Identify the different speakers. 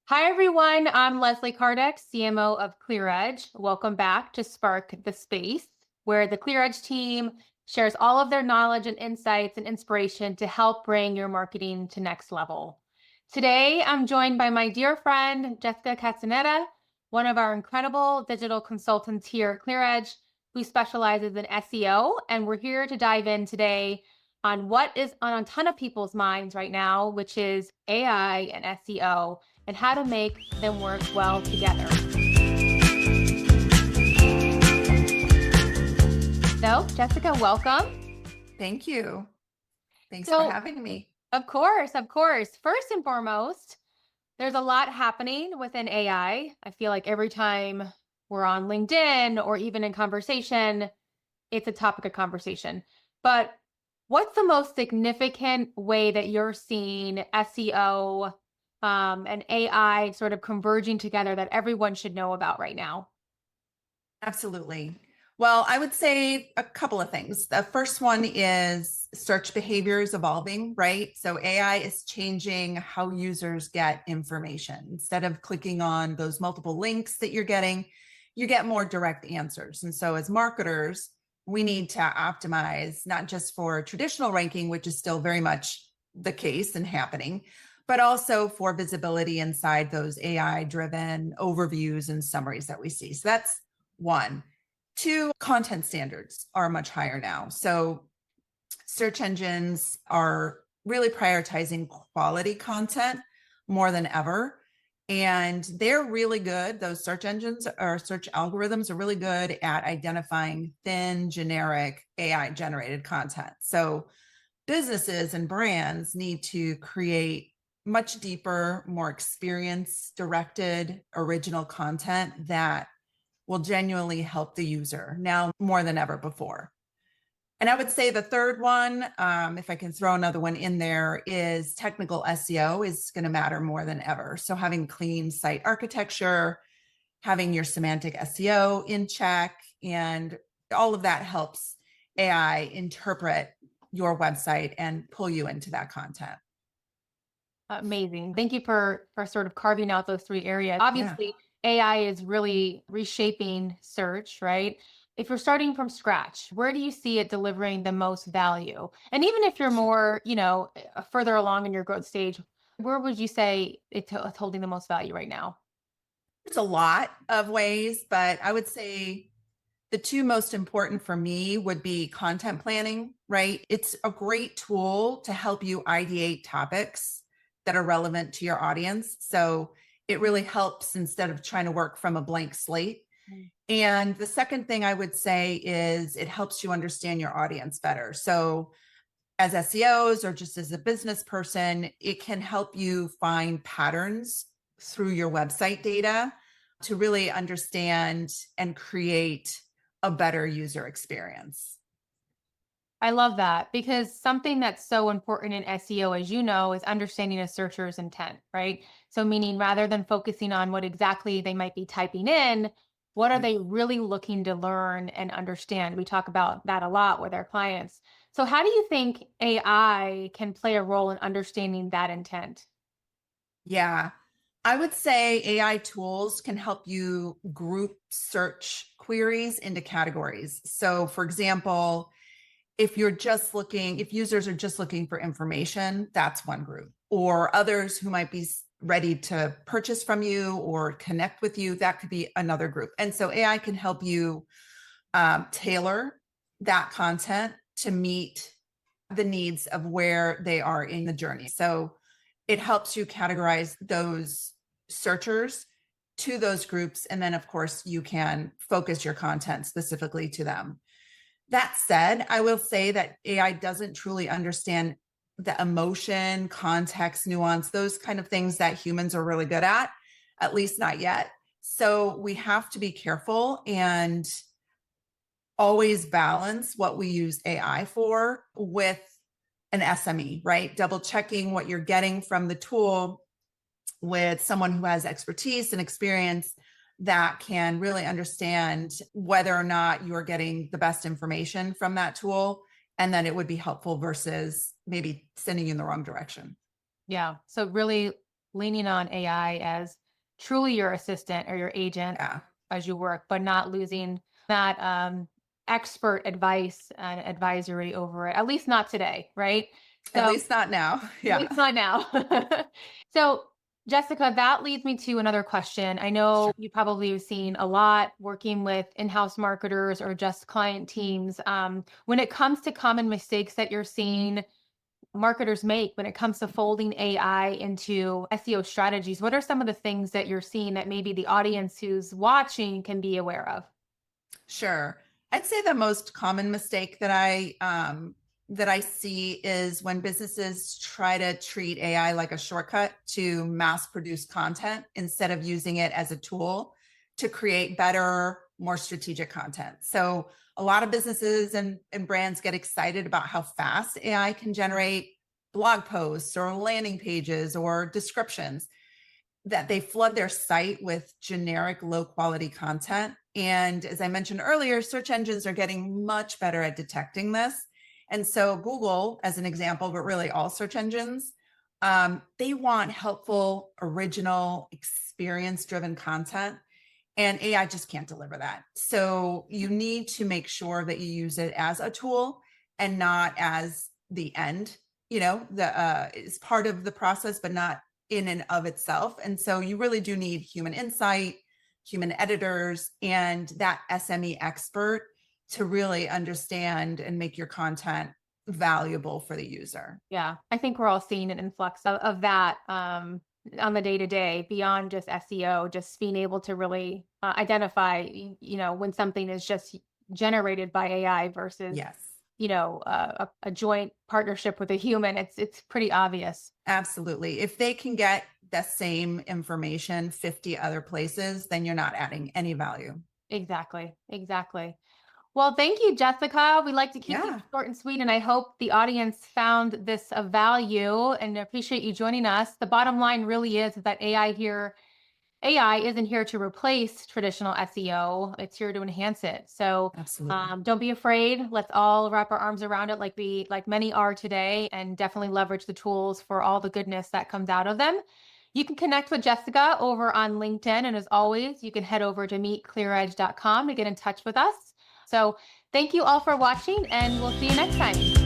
Speaker 1: Hi, everyone. I'm Leslie Cardec, CMO of ClearEdge. Welcome back to Spark the Space, where the ClearEdge team shares all of their knowledge and insights and inspiration to help bring your marketing to next level. Today, I'm joined by my dear friend, Jessica Castaneda, one of our incredible digital consultants here at ClearEdge, who specializes in SEO. And we're here to dive in today on what is on a ton of people's minds right now, which is AI and SEO and how to make them work well together. So, Jessica, welcome.
Speaker 2: Thank you. Thanks for
Speaker 1: So,
Speaker 2: having me.
Speaker 1: of course. First and foremost, there's a lot happening within AI. I feel like every time we're on LinkedIn or even in conversation, it's a topic of conversation. But what's the most significant way that you're seeing SEO and AI sort of converging together that everyone should know about right now?
Speaker 2: Absolutely. Well, I would say a couple of things. The first one is search behavior is evolving, right? So AI is changing how users get information. Instead of clicking on those multiple links that you're getting, you get more direct answers. And so as marketers, we need to optimize not just for traditional ranking, which is still very much the case and happening, but also for visibility inside those AI driven overviews and summaries that we see. So that's one. Two, content standards are much higher now. So search engines are really prioritizing quality content more than ever. And they're really good. Those search engines or search algorithms are really good at identifying thin, generic AI generated content. So businesses and brands need to create much deeper, more experience directed, original content that will genuinely help the user now more than ever before. And I would say the third one, if I can throw another one in there, is technical SEO is going to matter more than ever. So having clean site architecture, having your semantic SEO in check, and all of that helps AI interpret your website and pull you into that content.
Speaker 1: Amazing. Thank you for sort of carving out those three areas.
Speaker 2: Yeah.
Speaker 1: Obviously, AI is really reshaping search, right? If you're starting from scratch, where do you see it delivering the most value? And even if you're more, further along in your growth stage, where would you say it's holding the most value right now?
Speaker 2: There's a lot of ways, but I would say the two most important for me would be content planning, right? It's a great tool to help you ideate topics that are relevant to your audience. So it really helps instead of trying to work from a blank slate.
Speaker 1: Mm.
Speaker 2: And the second thing I would say is it helps you understand your audience better. So as SEOs or just as a business person, it can help you find patterns through your website data to really understand and create a better user experience.
Speaker 1: I love that because something that's so important in SEO, as you know, is understanding a searcher's intent, right? So, meaning rather than focusing on what exactly they might be typing in, what are
Speaker 2: Right.
Speaker 1: they really looking to learn and understand? We talk about that a lot with our clients. So, how do you think AI can play a role in understanding that intent?
Speaker 2: Yeah. I would say AI tools can help you group search queries into categories. So, for example, if users are just looking for information, that's one group. Or others who might be ready to purchase from you or connect with you, that could be another group. And so AI can help you tailor that content to meet the needs of where they are in the journey. So it helps you categorize those searchers to those groups. And then, of course, you can focus your content specifically to them. That said, I will say that AI doesn't truly understand the emotion, context, nuance, those kind of things that humans are really good at least not yet. So we have to be careful and always balance what we use AI for with an SME, right? Double checking what you're getting from the tool with someone who has expertise and experience that can really understand whether or not you're getting the best information from that tool. And then it would be helpful versus maybe sending you in the wrong direction.
Speaker 1: Yeah. So, really leaning on AI as truly your assistant or your agent
Speaker 2: Yeah.
Speaker 1: as you work, but not losing that expert advice and advisory over it, at least not today, right?
Speaker 2: At
Speaker 1: So
Speaker 2: least not now.
Speaker 1: at
Speaker 2: Yeah.
Speaker 1: least not now. So, Jessica, that leads me to another question. I know
Speaker 2: Sure.
Speaker 1: you probably have seen a lot working with in-house marketers or just client teams. When it comes to common mistakes that you're seeing marketers make when it comes to folding AI into SEO strategies, what are some of the things that you're seeing that maybe the audience who's watching can be aware of?
Speaker 2: Sure. I'd say the most common mistake that I see is when businesses try to treat AI like a shortcut to mass produce content instead of using it as a tool to create better, more strategic content. So a lot of businesses and brands get excited about how fast AI can generate blog posts or landing pages or descriptions, that they flood their site with generic low quality content. And as I mentioned earlier, search engines are getting much better at detecting this. And so Google, as an example, but really all search engines, they want helpful, original, experience driven content. And AI just can't deliver that. So you need to make sure that you use it as a tool and not as the end. The is part of the process, but not in and of itself. And so you really do need human insight, human editors, and that SME expert to really understand and make your content valuable for the user.
Speaker 1: Yeah, I think we're all seeing an influx of that on the day to day beyond just SEO, just being able to really identify, when something is just generated by AI versus,
Speaker 2: Yes,
Speaker 1: a joint partnership with a human. It's pretty obvious.
Speaker 2: absolutely. If they can get the same information 50 other places, then you're not adding any value.
Speaker 1: Exactly. Exactly. Well, thank you, Jessica. We like to keep things
Speaker 2: Yeah,
Speaker 1: short and sweet, and I hope the audience found this of value and appreciate you joining us. The bottom line really is that AI isn't here to replace traditional SEO. It's here to enhance it. So
Speaker 2: absolutely.
Speaker 1: don't be afraid. Let's all wrap our arms around it like many are today, and definitely leverage the tools for all the goodness that comes out of them. You can connect with Jessica over on LinkedIn. And as always, you can head over to meetclearedge.com to get in touch with us. So thank you all for watching, and we'll see you next time.